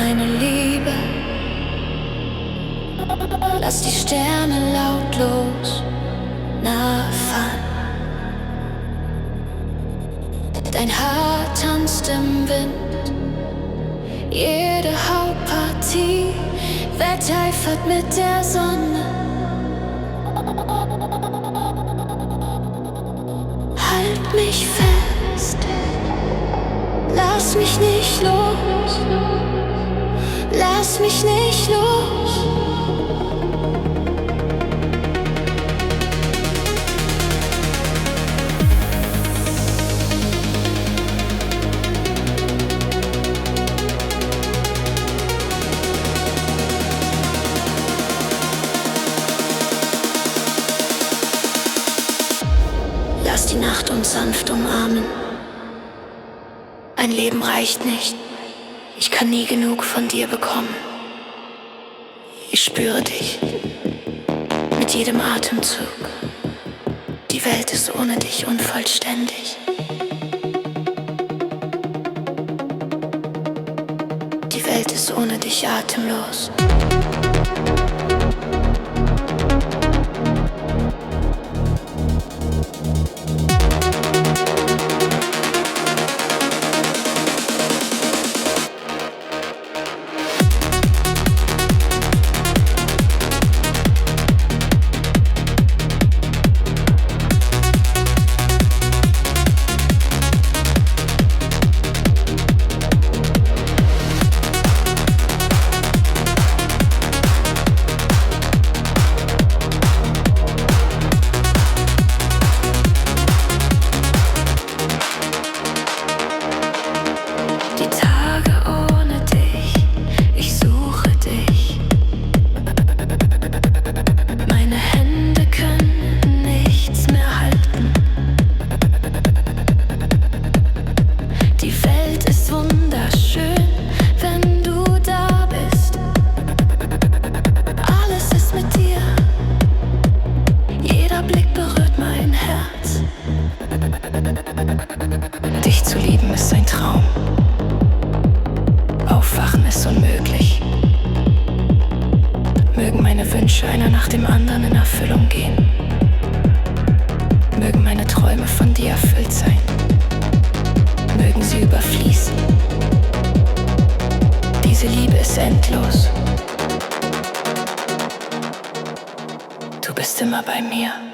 meine Liebe. Lass die Sterne lautlos nahe fallen. Dein Haar tanzt im Wind, jede Hautpartie wetteifert mit der Sonne. Halt mich fest, lass mich nicht los, lass mich nicht los. Lass die Nacht uns sanft umarmen. Ein Leben reicht nicht. Ich kann nie genug von dir bekommen. Ich spüre dich mit jedem Atemzug. Die Welt ist ohne dich unvollständig. Die Welt ist ohne dich atemlos. Dich zu lieben ist ein Traum. Aufwachen ist unmöglich. Mögen meine Wünsche einer nach dem anderen in Erfüllung gehen. Mögen meine Träume von dir erfüllt sein. Mögen sie überfließen. Diese Liebe ist endlos. Du bist immer bei mir.